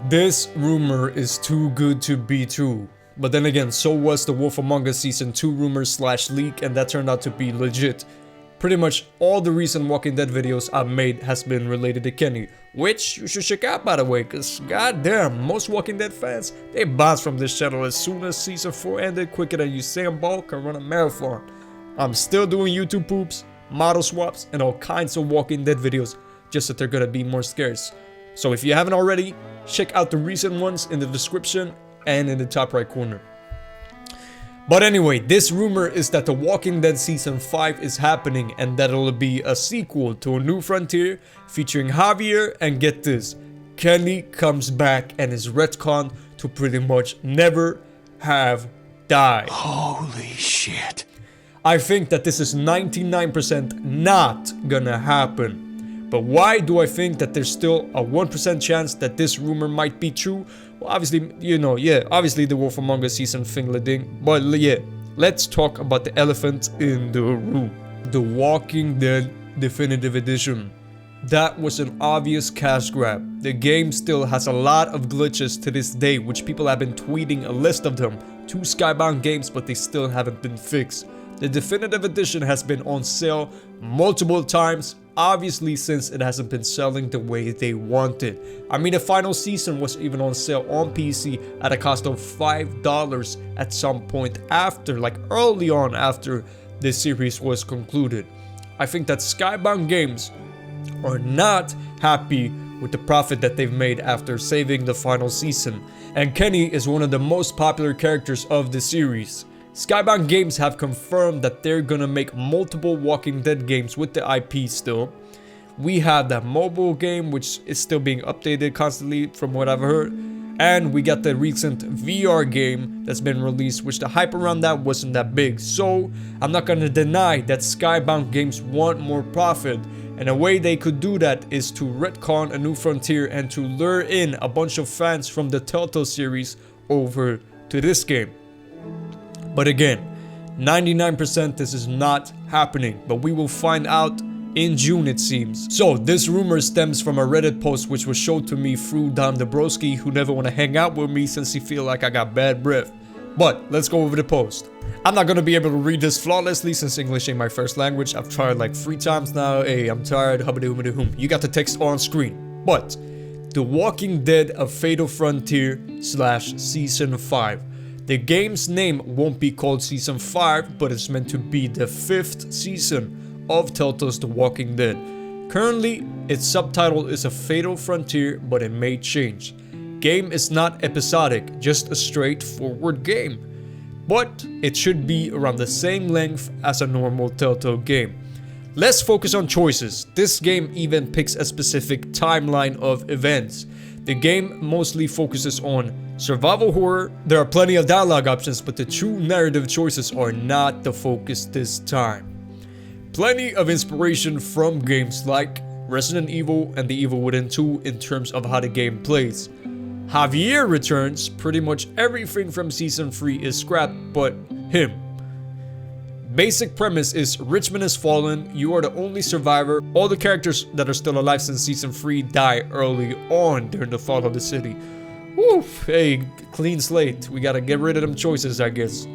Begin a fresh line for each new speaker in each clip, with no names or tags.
This rumor is too good to be true. But then again, so was the Wolf Among Us Season 2 rumor / leak, and that turned out to be legit. Pretty much all the recent Walking Dead videos I've made has been related to Kenny, which you should check out by the way, cause goddamn, most Walking Dead fans, they bounced from this channel as soon as Season 4 ended quicker than Usain Bolt can run a marathon. I'm still doing YouTube poops, model swaps, and all kinds of Walking Dead videos, just that they're gonna be more scarce. So if you haven't already, check out the recent ones in the description and in the top right corner. But anyway, this rumor is that The Walking Dead Season 5 is happening and that it'll be a sequel to A New Frontier featuring Javier, and get this, Kenny comes back and is retconned to pretty much never have died.
Holy shit.
I think that this is 99% not gonna happen. But why do I think that there's still a 1% chance that this rumor might be true? Well, obviously, you know, yeah, obviously the Wolf Among Us Season thing. But yeah, let's talk about the elephant in the room. The Walking Dead Definitive Edition. That was an obvious cash grab. The game still has a lot of glitches to this day, which people have been tweeting a list of them to Skybound Games, but they still haven't been fixed. The Definitive Edition has been on sale multiple times, obviously since it hasn't been selling the way they wanted. I mean, the final season was even on sale on PC at a cost of $5 at some point after, like early on after the series was concluded. I think that Skybound Games are not happy with the profit that they've made after saving the final season, and Kenny is one of the most popular characters of the series. Skybound Games have confirmed that they're gonna make multiple Walking Dead games with the IP still. We have that mobile game which is still being updated constantly from what I've heard. And we got the recent VR game that's been released, which the hype around that wasn't that big. So I'm not gonna deny that Skybound Games want more profit. And a way they could do that is to retcon A New Frontier and to lure in a bunch of fans from the Telltale series over to this game. But again, 99% this is not happening, but we will find out in June it seems. So this rumor stems from a Reddit post which was showed to me through Dom Dabrowski, who never want to hang out with me since he feel like I got bad breath. But let's go over the post. I'm not gonna be able to read this flawlessly since English ain't my first language. I've tried like 3 times now. Hey, I'm tired. Hubbity-hubbity-hum. You got the text on screen. But The Walking Dead: A Fatal Frontier / Season 5. The game's name won't be called Season 5, but it's meant to be the 5th season of Telltale's The Walking Dead. Currently, its subtitle is A Fatal Frontier, but it may change. Game is not episodic, just a straightforward game. But it should be around the same length as a normal Telltale game. Let's focus on choices. This game even picks a specific timeline of events. The game mostly focuses on survival horror. There are plenty of dialogue options, but the true narrative choices are not the focus this time. Plenty of inspiration from games like Resident Evil and The Evil Within 2 in terms of how the game plays. Javier returns. Pretty much everything from Season 3 is scrapped but him. Basic premise is Richmond has fallen, you are the only survivor. All the characters that are still alive since Season 3 die early on during the fall of the city. Woof, hey, clean slate. We gotta get rid of them choices, I guess.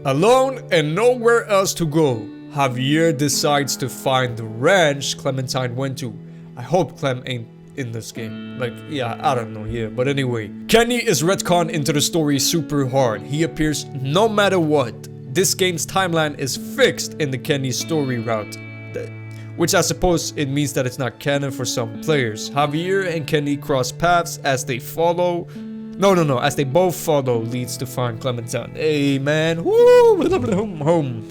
Alone and nowhere else to go, Javier decides to find the ranch Clementine went to. I hope Clem ain't in this game. Like, yeah, I don't know, yeah. But anyway, Kenny is retconned into the story super hard. He appears no matter what. This game's timeline is fixed in the Kenny story route, which I suppose it means that it's not canon for some players. Javier and Kenny cross paths as they follow. As they both follow leads to find Clementine. Hey man, woo, home.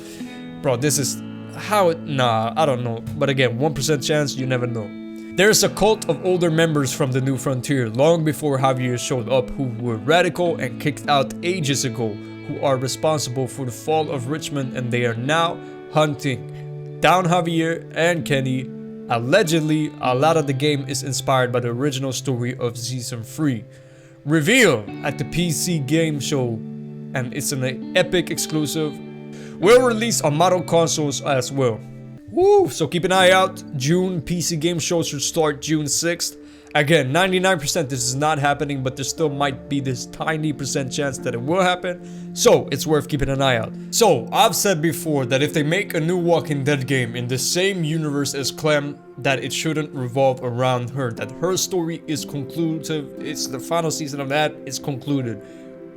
Bro, this is how it, nah, I don't know. But again, 1% chance, you never know. There's a cult of older members from the New Frontier long before Javier showed up who were radical and kicked out ages ago, who are responsible for the fall of Richmond, and they are now hunting down Javier and Kenny. Allegedly, a lot of the game is inspired by the original story of Season 3. Reveal at the PC game show, and it's an Epic exclusive. Will release on model consoles as well. Woo! So keep an eye out. June PC game show should start June 6th. Again, 99% this is not happening, but there still might be this tiny percent chance that it will happen. So it's worth keeping an eye out. So I've said before that if they make a new Walking Dead game in the same universe as Clem, that it shouldn't revolve around her. That her story is conclusive. It's the final season of that. It's concluded.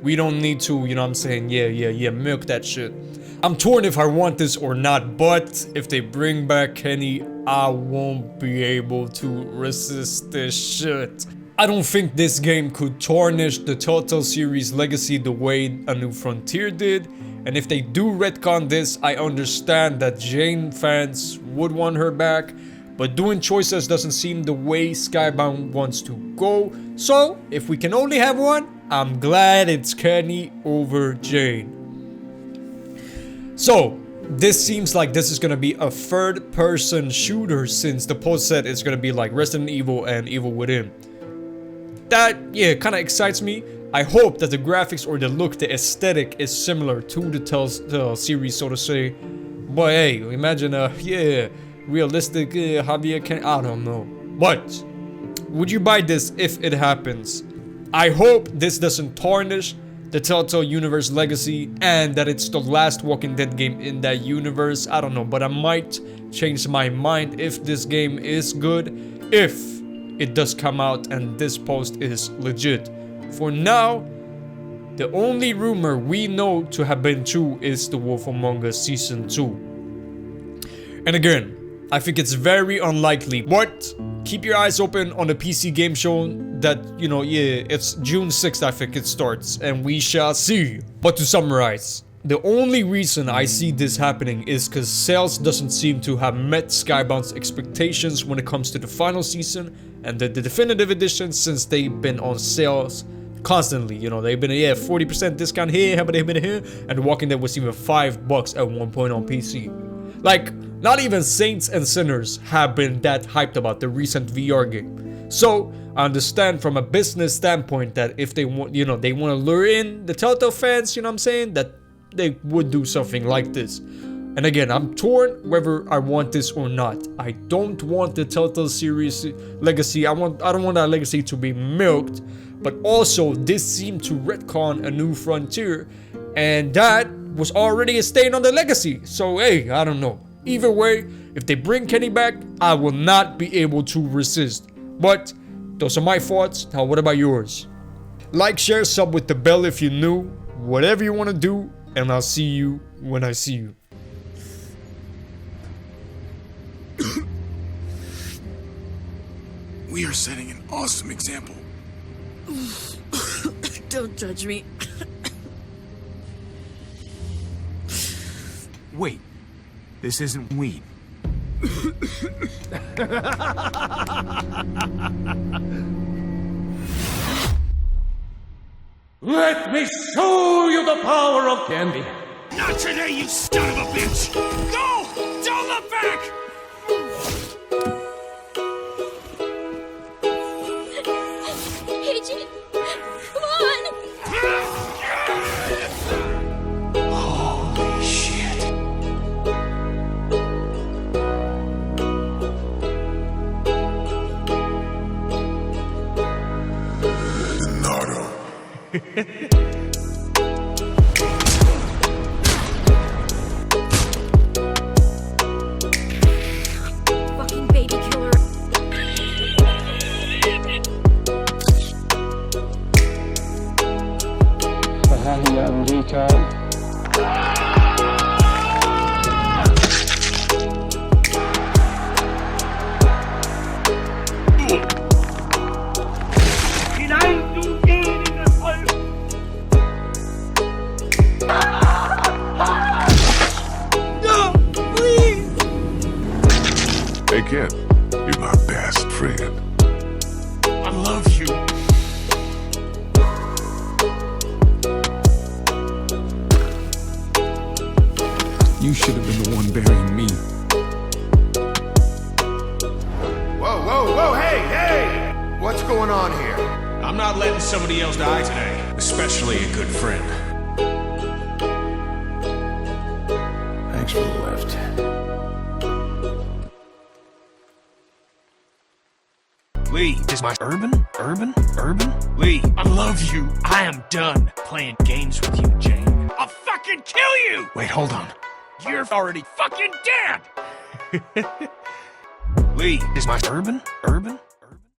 We don't need to, you know what I'm saying, yeah, milk that shit. I'm torn if I want this or not, but if they bring back Kenny, I won't be able to resist this shit. I don't think this game could tarnish the Telltale series legacy the way A New Frontier did. And if they do retcon this, I understand that Jane fans would want her back, but doing choices doesn't seem the way Skybound wants to go. So, if we can only have one, I'm glad it's Kenny over Jane. So, this seems like this is gonna be a third-person shooter since the post said it's gonna be like Resident Evil and Evil Within. That, yeah, kinda excites me. I hope that the graphics or the look, the aesthetic is similar to the Telltale series, so to say. But hey, imagine realistic Javier can, I don't know. But, would you buy this if it happens? I hope this doesn't tarnish the Telltale universe legacy and that it's the last Walking Dead game in that universe. I don't know, but I might change my mind if this game is good, if it does come out and this post is legit. For now, the only rumor we know to have been true is The Wolf Among Us Season 2. And again, I think it's very unlikely, but keep your eyes open on the PC game show that, you know, yeah, it's June 6th I think it starts, and we shall see. But to summarize, the only reason I see this happening is because sales doesn't seem to have met Skybound's expectations when it comes to the final season and the definitive edition, since they've been on sales constantly. You know, they've been 40% discount here, and The Walking Dead was even $5 at one point on PC. Like, not even Saints and Sinners have been that hyped about the recent VR game. So, I understand from a business standpoint that if they want, you know, they want to lure in the Telltale fans, you know what I'm saying, that they would do something like this. And again, I'm torn whether I want this or not. I don't want the Telltale series legacy. I don't want that legacy to be milked. But also, this seemed to retcon A New Frontier, and that was already a stain on the legacy. So hey, I don't know. Either way, if they bring Kenny back, I will not be able to resist. But those are my thoughts. Now, what about yours? Like, share, sub with the bell if you're new. Whatever you want to do, and I'll see you when I see you.
We are setting an awesome example.
Don't judge me.
Wait, this isn't weed.
Let me show you the power of candy.
Not today, you son of a bitch! Go! Don't look back!
Agent, come on!
Holy shit. Denato.
Fucking baby killer.
Villkar.
Hey, kid, you're my best friend. I love you. You should have been the one burying me.
Whoa, hey! What's going on here?
I'm not letting somebody else die today, especially a good friend.
Thanks for the lift.
Lee, is my urban? Lee, I love you. I am done playing games with you, Jane. I'll fucking kill you! Wait, hold on. You're already fucking dead! Lee, is my urban?